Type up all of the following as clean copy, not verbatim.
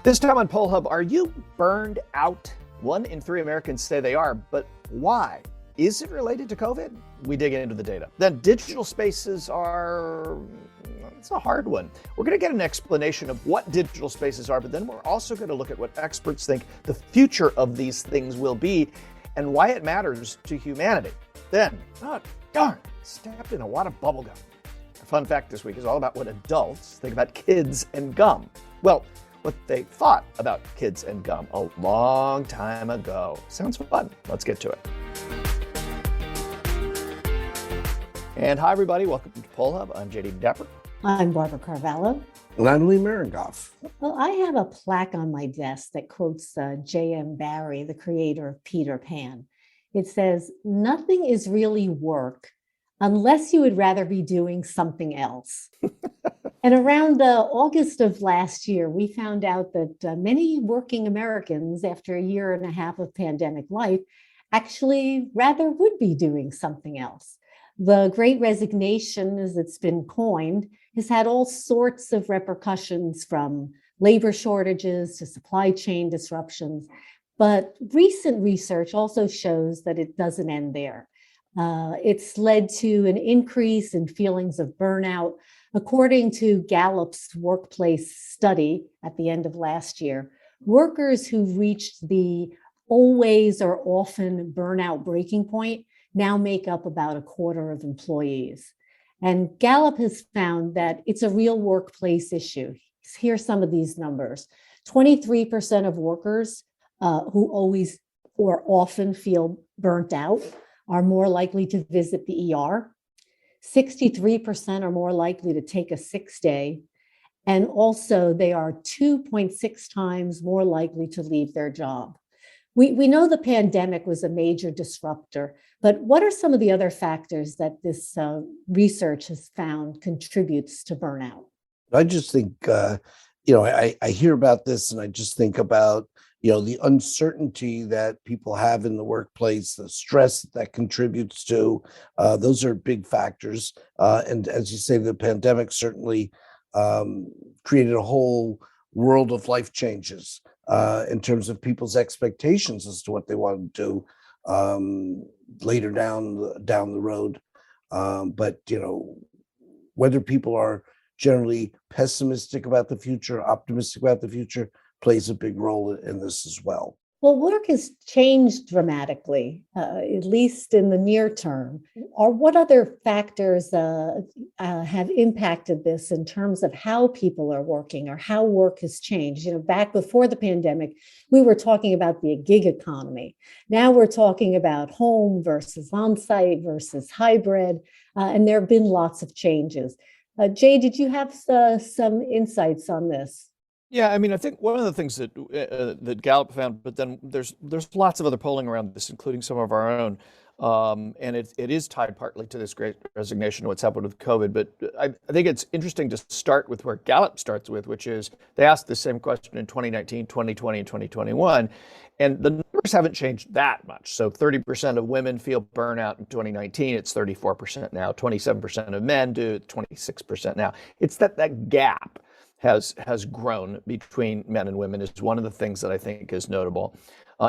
This time on Poll Hub, are you burned out? 1 in 3 Americans say they are, but why? Is it related to COVID? We dig into the data. Then digital spaces are, it's a hard one. We're going to get an explanation of what digital spaces are, but then we're also going to look at what experts think the future of these things will be and why it matters to humanity. Then, oh darn, stepped in a wad of bubble gum. A fun fact this week is all about what adults think about kids and gum. Well, what they thought about kids and gum a long time ago. Sounds fun. Let's get to it. And hi, everybody. Welcome to Poll Hub. I'm JD Depper. I'm Barbara Carvalho. And I'm Lee Marengoff. Well, I have a plaque on my desk that quotes J.M. Barrie, the creator of Peter Pan. It says, "Nothing is really work unless you would rather be doing something else." And around August of last year, we found out that many working Americans, after a year and a half of pandemic life, actually rather would be doing something else. The Great Resignation, as it's been coined, has had all sorts of repercussions, from labor shortages to supply chain disruptions. But recent research also shows that it doesn't end there. It's led to an increase in feelings of burnout. According to Gallup's workplace study at the end of last year, workers who reached the always or often burnout breaking point now make up about a quarter of employees. And Gallup has found that it's a real workplace issue. Here's some of these numbers. 23% of workers who always or often feel burnt out are more likely to visit the ER. 63% are more likely to take a sick day. And also they are 2.6 times more likely to leave their job. We know the pandemic was a major disruptor, but what are some of the other factors that this research has found contributes to burnout? I just think, I hear about this and I just think about, the uncertainty that people have in the workplace, the stress that contributes to, those are big factors. And as you say, the pandemic certainly created a whole world of life changes in terms of people's expectations as to what they want to do later down the road. But whether people are generally pessimistic about the future, optimistic about the future, plays a big role in this as well. Well, work has changed dramatically, at least in the near term. Or what other factors have impacted this in terms of how people are working or how work has changed? Back before the pandemic, we were talking about the gig economy. Now we're talking about home versus on-site versus hybrid, and there have been lots of changes. Jay, did you have some insights on this? Yeah, I mean, I think one of the things that that Gallup found, but then there's lots of other polling around this, including some of our own, and it is tied partly to this Great Resignation and what's happened with COVID. But I think it's interesting to start with where Gallup starts with, which is they asked the same question in 2019, 2020, and 2021, and the numbers haven't changed that much. So 30% of women feel burnout in 2019. It's 34% now. 27% of men do. 26% now. It's that gap has grown between men and women is one of the things that I think is notable.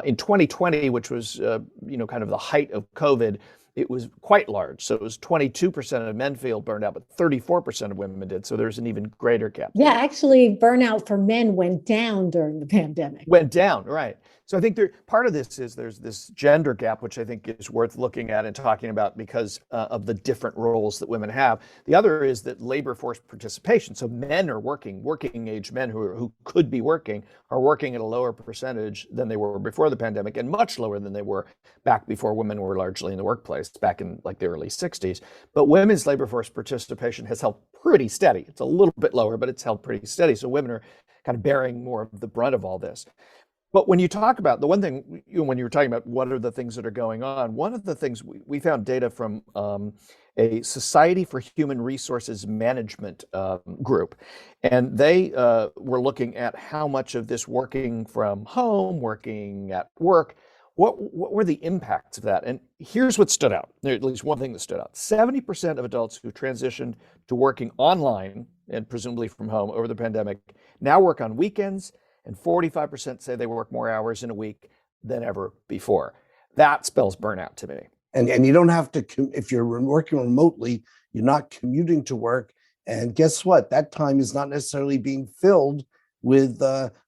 In 2020, which was kind of the height of COVID, it was quite large. So it was 22% of men feel burned out, but 34% of women did. So there's an even greater gap. Yeah, actually, burnout for men went down during the pandemic. Went down, right. So I think part of this is there's this gender gap, which I think is worth looking at and talking about because of the different roles that women have. The other is that labor force participation. So men are working age men who could be working are working at a lower percentage than they were before the pandemic and much lower than they were back before women were largely in the workplace back in like the early 60s. But women's labor force participation has held pretty steady. It's a little bit lower, but it's held pretty steady. So women are kind of bearing more of the brunt of all this. But when you talk about the one thing, when you were talking about what are the things that are going on, one of the things we found data from a Society for Human Resources Management group, and they were looking at how much of this working from home, working at work, what were the impacts of that? And here's what stood out, at least one thing that stood out. 70% of adults who transitioned to working online and presumably from home over the pandemic now work on weekends and 45% say they work more hours in a week than ever before. That spells burnout to me. And you don't have to, if you're working remotely, you're not commuting to work. And guess what? That time is not necessarily being filled with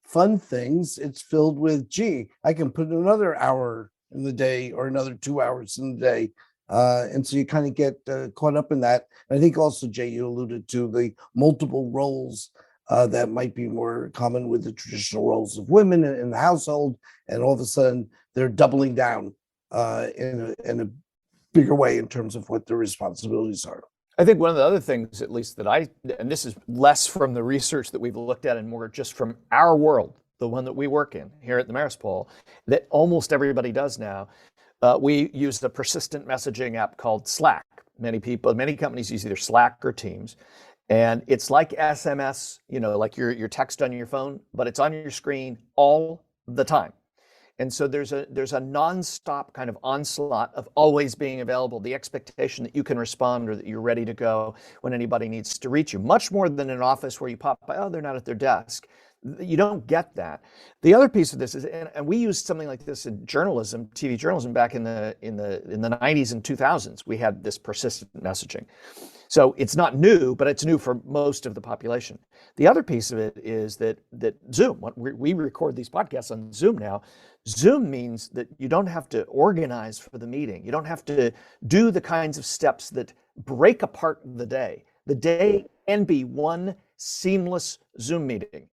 fun things. It's filled with, gee, I can put another hour in the day or another 2 hours in the day. And so you kind of get caught up in that. And I think also, Jay, you alluded to the multiple roles that might be more common with the traditional roles of women in the household. And all of a sudden, they're doubling down in a bigger way in terms of what their responsibilities are. I think one of the other things, at least and this is less from the research that we've looked at and more just from our world, the one that we work in here at the Marist Poll, that almost everybody does now. We use the persistent messaging app called Slack. Many companies use either Slack or Teams. And it's like SMS, like your text on your phone, but it's on your screen all the time. And so there's a nonstop kind of onslaught of always being available, the expectation that you can respond or that you're ready to go when anybody needs to reach you, much more than an office where you pop by, oh, they're not at their desk. You don't get that. The other piece of this is, and we used something like this in journalism, TV journalism, back in the 90s and 2000s. We had this persistent messaging. So it's not new, but it's new for most of the population. The other piece of it is that Zoom, we record these podcasts on Zoom now. Zoom means that you don't have to organize for the meeting. You don't have to do the kinds of steps that break apart the day. The day can be one seamless Zoom meeting.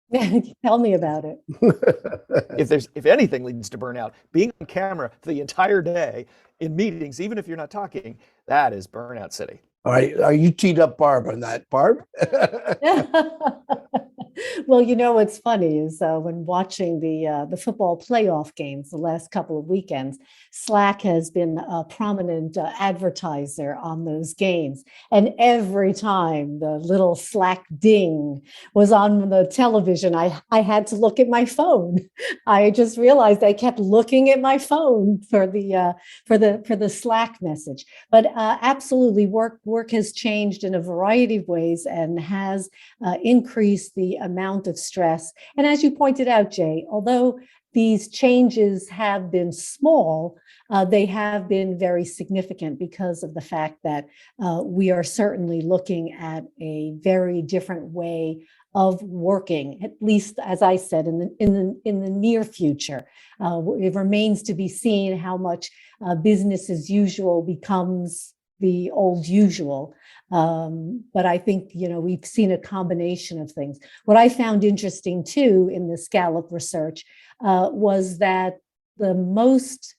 Tell me about it. If anything leads to burnout, being on camera for the entire day in meetings, even if you're not talking, that is burnout city. All right, are you teed up Barb on that, Barb? Well, what's funny is when watching the football playoff games the last couple of weekends, Slack has been a prominent advertiser on those games. And every time the little Slack ding was on the television, I had to look at my phone. I just realized I kept looking at my phone for the Slack message. But absolutely, work has changed in a variety of ways and has increased the amount of stress. And as you pointed out, Jay, although these changes have been small, they have been very significant because of the fact that we are certainly looking at a very different way of working, at least, as I said, in the near future. It remains to be seen how much business as usual becomes the old usual. But I think, we've seen a combination of things. What I found interesting too in this Gallup research was that the most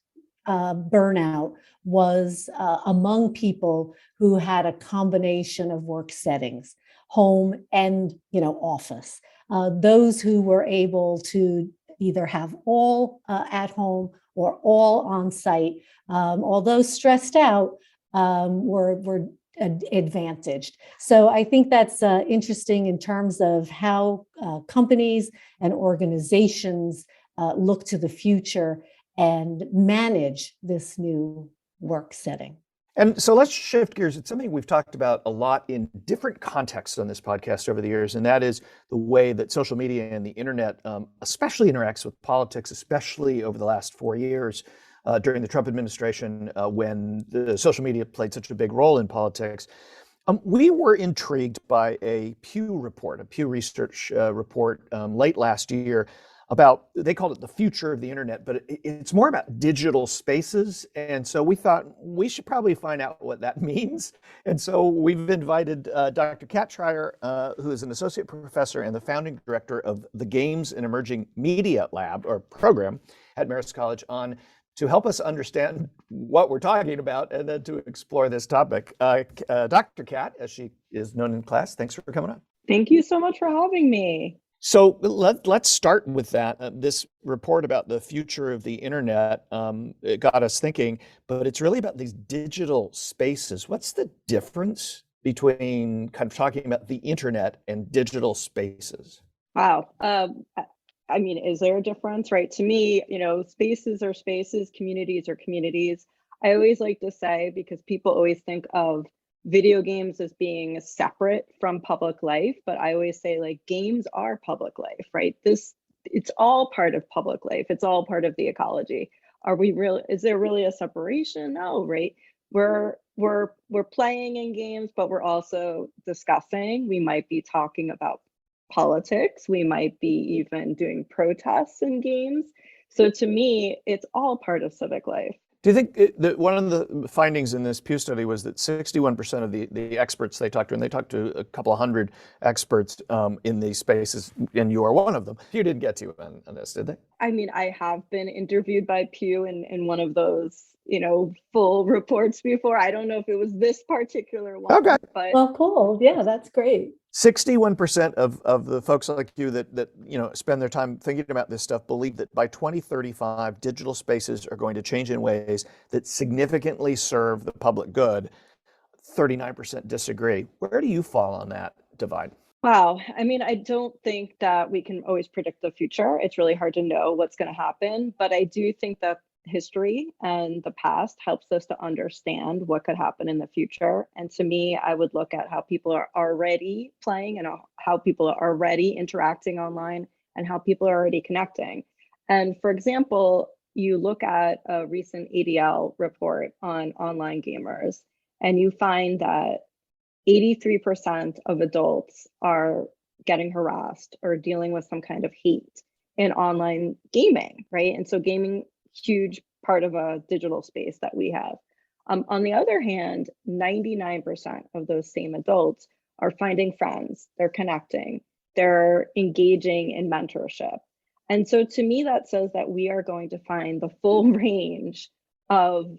burnout was among people who had a combination of work settings, home and, office. Those who were able to either have all at home or all on site, although stressed out, were advantaged. So I think that's interesting in terms of how companies and organizations look to the future and manage this new work setting. And so let's shift gears. It's something we've talked about a lot in different contexts on this podcast over the years, and that is the way that social media and the internet especially interacts with politics, especially over the last 4 years. During the Trump administration, when the social media played such a big role in politics. We were intrigued by a Pew Research report late last year about, they called it the future of the internet, but it's more about digital spaces. And so we thought we should probably find out what that means. And so we've invited Dr. Kat Schrier, who is an associate professor and the founding director of the Games and Emerging Media Lab or program at Marist College, on to help us understand what we're talking about and then to explore this topic. Dr. Kat, as she is known in class, thanks for coming on. Thank you so much for having me. So let's start with that. This report about the future of the internet, it got us thinking, but it's really about these digital spaces. What's the difference between kind of talking about the internet and digital spaces? Wow. I mean, is there a difference, right? To me, spaces are spaces, communities are communities. I always like to say, because people always think of video games as being separate from public life, but I always say, like, games are public life, right? This it's all part of public life. It's all part of the ecology. Is there really a separation? No, right? We're playing in games, but we're also discussing. We might be talking about politics. We might be even doing protests in games. So to me, it's all part of civic life. Do you think that one of the findings in this Pew study was that 61% of the experts they talked to, and they talked to a couple of hundred experts in these spaces, and you are one of them. Pew didn't get to you on this, did they? I mean, I have been interviewed by Pew in one of those, full reports before. I don't know if it was this particular one. Okay. But Well, cool. Yeah, that's great. 61% of the folks like you that spend their time thinking about this stuff believe that by 2035, digital spaces are going to change in ways that significantly serve the public good. 39% disagree. Where do you fall on that divide? wow. I mean, I don't think that we can always predict the future. It's really hard to know what's going to happen. But I do think that history and the past helps us to understand what could happen in the future. And to me, I would look at how people are already playing and how people are already interacting online and how people are already connecting. And for example, you look at a recent ADL report on online gamers, and you find that 83% of adults are getting harassed or dealing with some kind of hate in online gaming, right? And so gaming, huge part of a digital space that we have. On the other hand, 99% of those same adults are finding friends, they're connecting, they're engaging in mentorship. And so to me, that says that we are going to find the full range of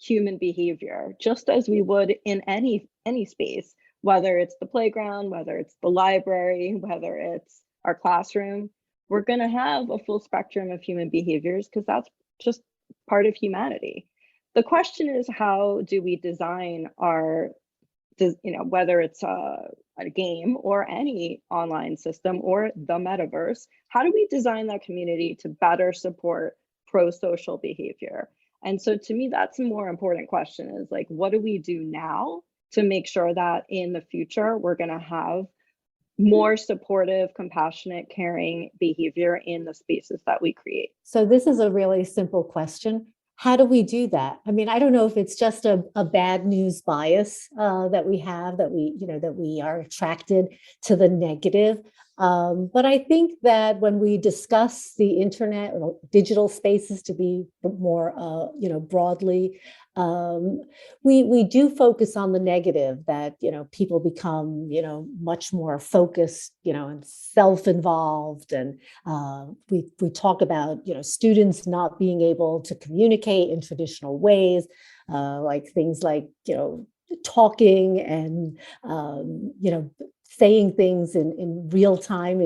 human behavior, just as we would in any space, whether it's the playground, whether it's the library, whether it's our classroom. We're going to have a full spectrum of human behaviors because that's just part of humanity. The question is, how do we design whether it's a game or any online system or the metaverse, how do we design that community to better support pro-social behavior? And so to me, that's a more important question, is like, what do we do now to make sure that in the future, we're going to have more supportive, compassionate, caring behavior in the spaces that we create? So this is a really simple question. How do we do that? I mean, I don't know if it's just a bad news bias that we have, that we are attracted to the negative. But I think that when we discuss the internet or digital spaces, to be more, broadly, we do focus on the negative, that, people become, much more focused, and self-involved. And we talk about, students not being able to communicate in traditional ways, like things like, talking and, saying things in real time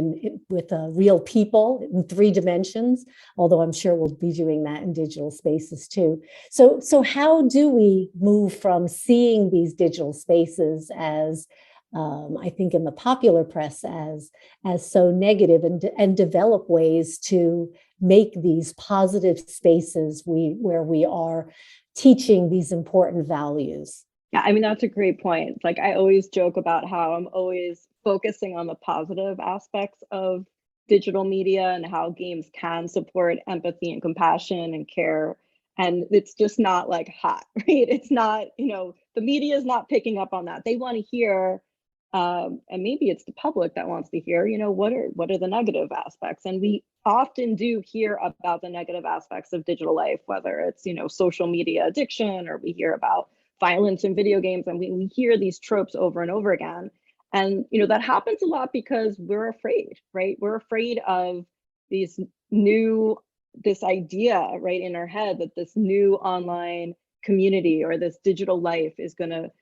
with real people in 3 dimensions, although I'm sure we'll be doing that in digital spaces too. So how do we move from seeing these digital spaces as, I think in the popular press, as so negative, and develop ways to make these positive spaces where we are teaching these important values? Yeah, I mean, that's a great point. Like, I always joke about how I'm always focusing on the positive aspects of digital media and how games can support empathy and compassion and care. And it's just not like hot, right? It's not, the media is not picking up on that. They want to hear, and maybe it's the public that wants to hear, what are the negative aspects? And we often do hear about the negative aspects of digital life, whether it's, social media addiction, or we hear about violence in video games, and we hear these tropes over and over again. And that happens a lot because we're afraid, right? We're afraid of this idea, right, in our head, that this new online community or this digital life is going to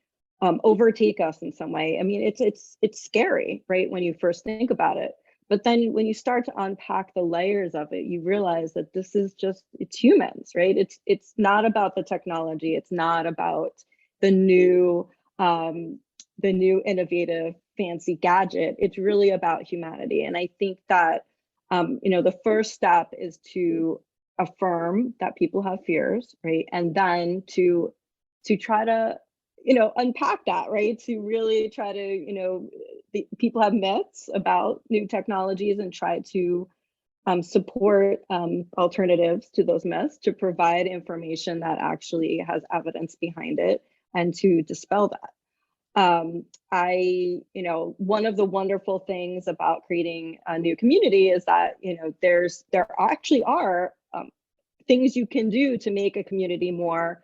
overtake us in some way. I mean, it's scary, right, when you first think about it. But then when you start to unpack the layers of it, you realize that this is it's humans, right? It's not about the technology. It's not about the new innovative fancy gadget. It's really about humanity. And I think that, the first step is to affirm that people have fears, right? And then to try to, unpack that, right? To really try to, people have myths about new technologies, and try to support alternatives to those myths, to provide information that actually has evidence behind it, and to dispel that. One of the wonderful things about creating a new community is that, there actually are things you can do to make a community more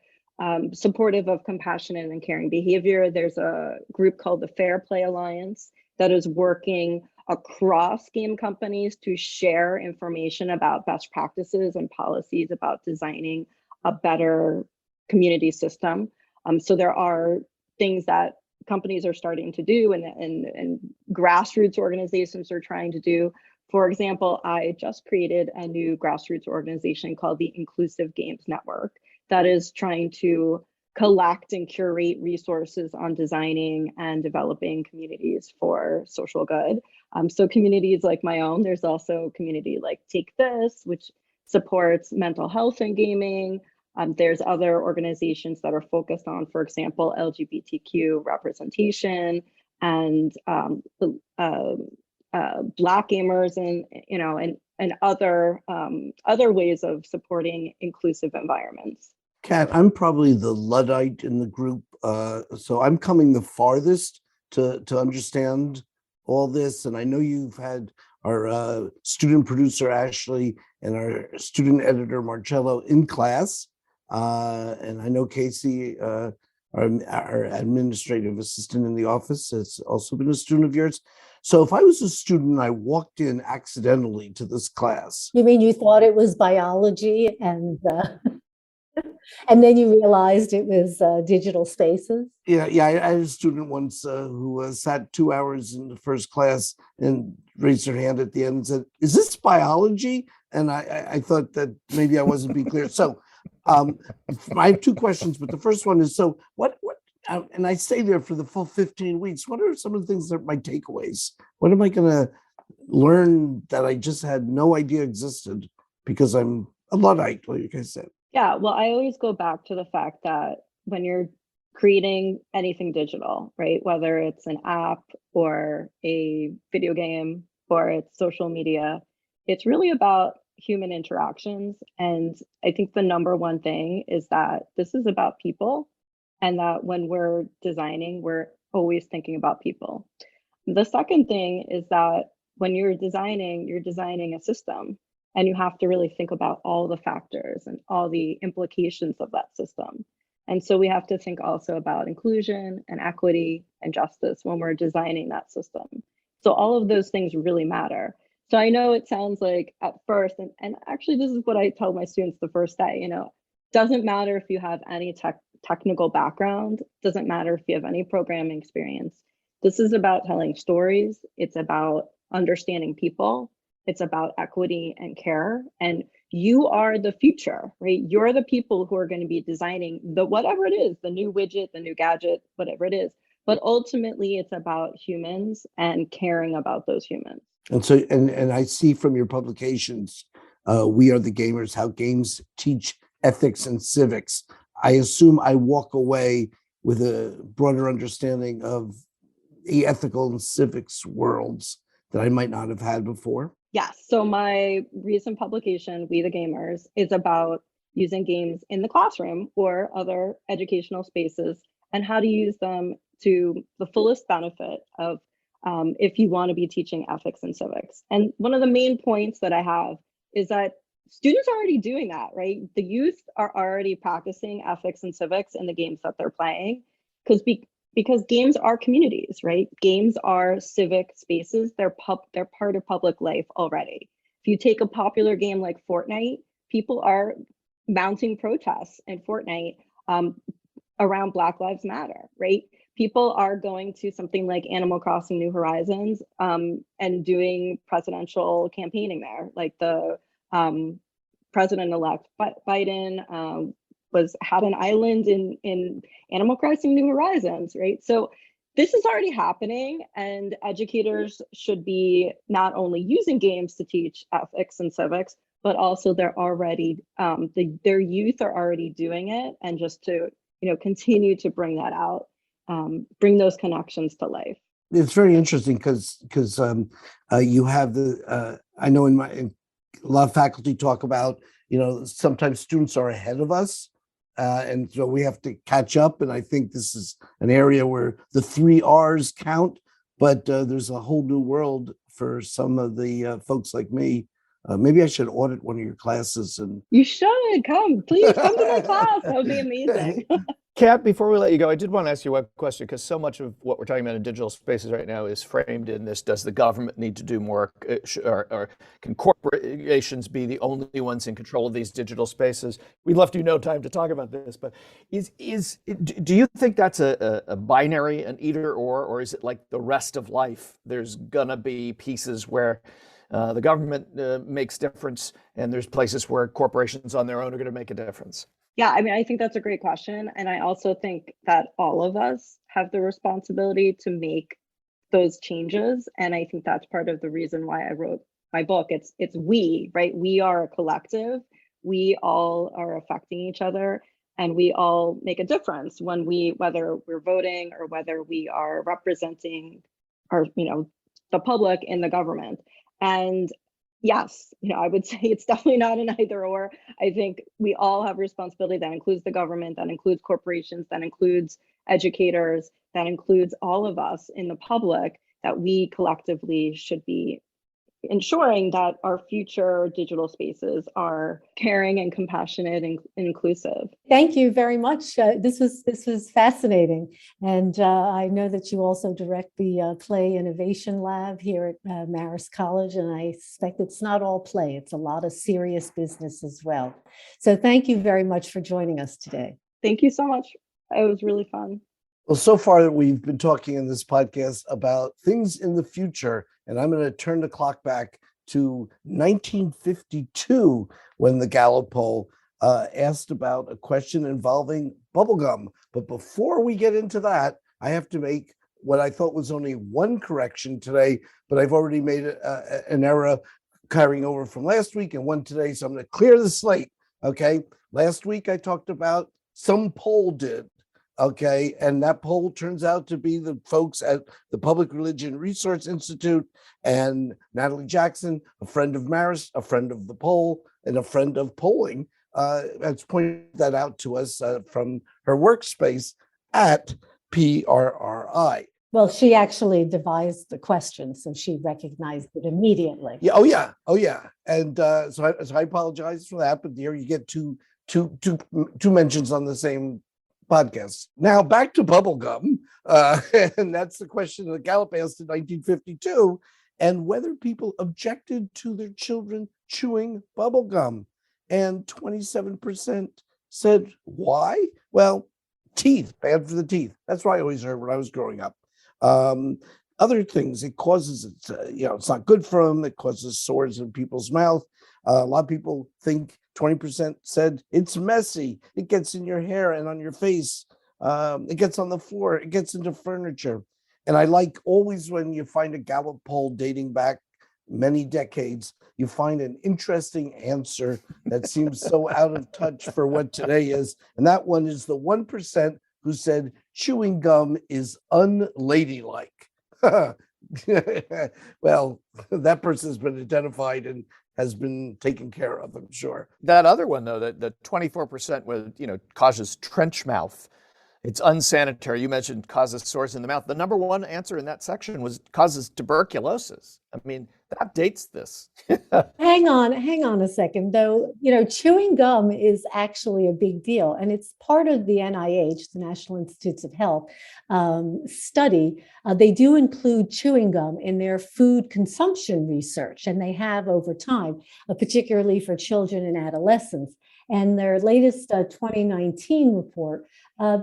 supportive of compassionate and caring behavior. There's a group called the Fair Play Alliance that is working across game companies to share information about best practices and policies about designing a better community system. So there are things that companies are starting to do, and grassroots organizations are trying to do. For example, I just created a new grassroots organization called the Inclusive Games Network that is trying to collect and curate resources on designing and developing communities for social good. So communities like my own, there's also a community like Take This, which supports mental health in gaming. There's other organizations that are focused on, for example, LGBTQ representation and Black gamers, and other ways of supporting inclusive environments. Kat, I'm probably the Luddite in the group, so I'm coming the farthest to understand all this. And I know you've had our student producer Ashley and our student editor Marcello in class, and I know Casey, our administrative assistant in the office, has also been a student of yours. So if I was a student and I walked in accidentally to this class. You mean you thought it was biology and then you realized it was digital spaces? Yeah. I had a student once who sat 2 hours in the first class and raised her hand at the end and said, "Is this biology?" And I thought that maybe I wasn't being clear. So I have two questions, but the first one is, so what, and I stay there for the full 15 weeks. What are some of the things that are my takeaways? What am I going to learn that I just had no idea existed because I'm a Luddite, like I said? Yeah, well, I always go back to the fact that when you're creating anything digital, right, whether it's an app or a video game or it's social media, it's really about human interactions. And I think the number one thing is that this is about people, and that when we're designing, we're always thinking about people. The second thing is that when you're designing a system, and you have to really think about all the factors and all the implications of that system. And so we have to think also about inclusion and equity and justice when we're designing that system. So all of those things really matter. So I know it sounds like at first, and actually this is what I tell my students the first day, doesn't matter if you have any technical background, doesn't matter if you have any programming experience. This is about telling stories. It's about understanding people. It's about equity and care. And you are the future, right? You're the people who are going to be designing whatever it is, the new widget, the new gadget, whatever it is. But ultimately, it's about humans and caring about those humans. And so, and I see from your publications, We Are the Gamers, how games teach ethics and civics. I assume I walk away with a broader understanding of the ethical and civics worlds that I might not have had before. Yes. So my recent publication, We the Gamers, is about using games in the classroom or other educational spaces and how to use them to the fullest benefit of if you want to be teaching ethics and civics. And one of the main points that I have is that students are already doing that, right? The youth are already practicing ethics and civics in the games that they're playing because games are communities, right? Games are civic spaces. They're part of public life already. If you take a popular game like Fortnite, people are mounting protests in Fortnite around Black Lives Matter, right? People are going to something like Animal Crossing New Horizons and doing presidential campaigning there. Like the President-elect Biden had an island in Animal Crossing New Horizons, right? So this is already happening, and educators should be not only using games to teach ethics and civics, but also they're already their youth are already doing it, and just to continue to bring that out, bring those connections to life. It's very interesting because you have the I know in a lot of faculty talk about, sometimes students are ahead of us. And so we have to catch up. And I think this is an area where the 3 R's count, but there's a whole new world for some of the folks like me. Maybe I should audit one of your classes. And You should please come to my class. That would be amazing. Kat, before we let you go, I did want to ask you one question, because so much of what we're talking about in digital spaces right now is framed in this: does the government need to do more, or can corporations be the only ones in control of these digital spaces? We left you no time to talk about this, but do you think that's a binary, an either or is it like the rest of life? There's gonna be pieces where the government makes difference, and there's places where corporations on their own are going to make a difference. Yeah, I mean, I think that's a great question. And I also think that all of us have the responsibility to make those changes. And I think that's part of the reason why I wrote my book. It's we, right? We are a collective. We all are affecting each other, and we all make a difference when whether we're voting or whether we are representing our, the public in the government. And yes, I would say it's definitely not an either or. I think we all have responsibility. That includes the government, that includes corporations, that includes educators, that includes all of us in the public, that we collectively should be ensuring that our future digital spaces are caring and compassionate and inclusive. Thank you very much. This was fascinating, and I know that you also direct the Play Innovation Lab here at Marist College, and I suspect it's not all play; it's a lot of serious business as well. So, thank you very much for joining us today. Thank you so much. It was really fun. Well, so far we've been talking in this podcast about things in the future, and I'm going to turn the clock back to 1952 when the Gallup poll asked about a question involving bubblegum. But before we get into that, I have to make what I thought was only one correction today, but I've already made an error carrying over from last week and one today, so I'm going to clear the slate. Okay, last week I talked about some poll did. Okay, and that poll turns out to be the folks at the Public Religion Resource Institute, and Natalie Jackson, a friend of Marist, a friend of the poll, and a friend of polling, has pointed that out to us from her workspace at PRRI. Well, she actually devised the question, so she recognized it immediately. Yeah, oh yeah, and so I apologize for that, but here you get two mentions on the same podcast. Now back to bubblegum, and that's the question that Gallup asked in 1952, and whether people objected to their children chewing bubblegum. And 27% said why? Well, teeth, bad for the teeth. That's what I always heard when I was growing up. Other things, it causes, it's not good for them. It causes sores in people's mouth. A lot of people think 20% said it's messy. It gets in your hair and on your face. It gets on the floor. It gets into furniture. And I like always when you find a Gallup poll dating back many decades, you find an interesting answer that seems so out of touch for what today is. And that one is the 1% who said chewing gum is unladylike. Well, that person has been identified and has been taken care of, I'm sure. That other one, though, the 24% was, causes trench mouth. It's unsanitary. You mentioned causes sores in the mouth. The number one answer in that section was causes tuberculosis. I mean, that dates this. Hang on a second, though. Chewing gum is actually a big deal, and it's part of the NIH, the National Institutes of Health, study. They do include chewing gum in their food consumption research, and they have over time, particularly for children and adolescents. And their latest 2019 report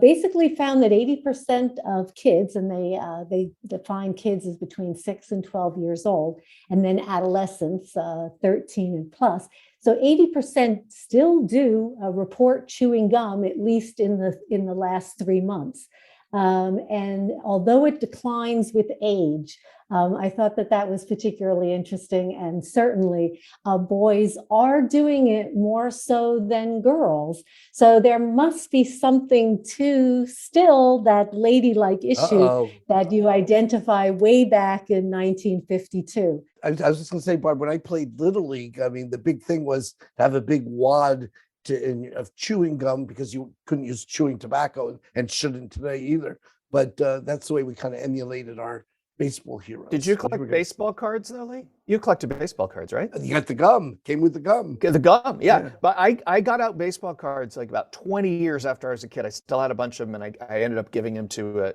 basically found that 80% of kids, and they define kids as between 6 and 12 years old, and then adolescents 13 and plus. So 80% still do report chewing gum, at least in the last 3 months. And although it declines with age, I thought that that was particularly interesting. And certainly boys are doing it more so than girls. So there must be something to still that ladylike issue that you identify way back in 1952. I was just going to say, Barb, when I played Little League, I mean, the big thing was to have a big wad of chewing gum because you couldn't use chewing tobacco and shouldn't today either. But that's the way we kind of emulated our baseball heroes. Did you collect baseball cards, though, Lee? You collected baseball cards, right? You got the gum. Came with the gum. The gum, yeah. But I got out baseball cards like about 20 years after I was a kid. I still had a bunch of them, and I ended up giving them to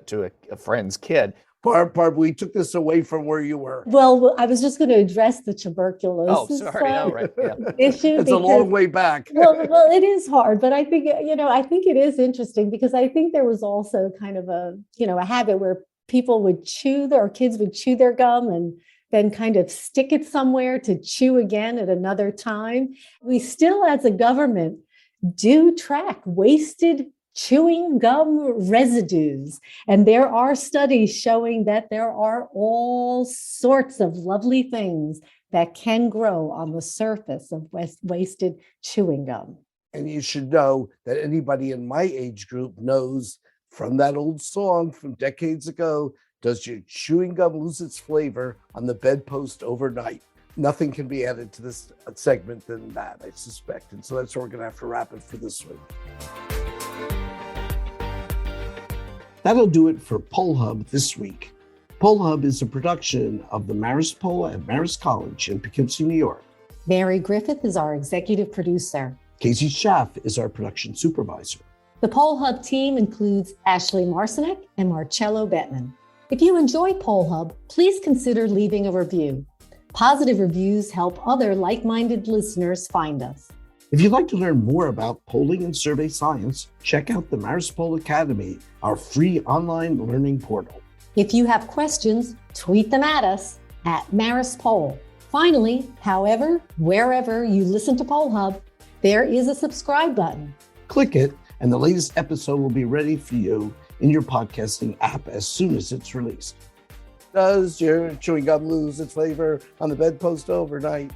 a friend's kid. Barb, we took this away from where you were. Well, I was just going to address the tuberculosis issue. It's a long way back. well, it is hard, but I think, I think it is interesting because I think there was also kind of a habit where people would kids would chew their gum and then kind of stick it somewhere to chew again at another time. We still, as a government, do track wasted chewing gum residues. And there are studies showing that there are all sorts of lovely things that can grow on the surface of wasted chewing gum. And you should know that anybody in my age group knows from that old song from decades ago, does your chewing gum lose its flavor on the bedpost overnight? Nothing can be added to this segment than that, I suspect. And so that's where we're going to have to wrap it for this one. That'll do it for Poll Hub this week. Poll Hub is a production of the Marist Poll at Marist College in Poughkeepsie, New York. Mary Griffith is our executive producer. Casey Schaff is our production supervisor. The Poll Hub team includes Ashley Marcinek and Marcello Bettman. If you enjoy Poll Hub, please consider leaving a review. Positive reviews help other like-minded listeners find us. If you'd like to learn more about polling and survey science, check out the Marist Poll Academy, our free online learning portal. If you have questions, tweet them at us at Marist Poll. Finally, however, wherever you listen to Poll Hub, there is a subscribe button. Click it, and the latest episode will be ready for you in your podcasting app as soon as it's released. Does your chewing gum lose its flavor on the bedpost overnight?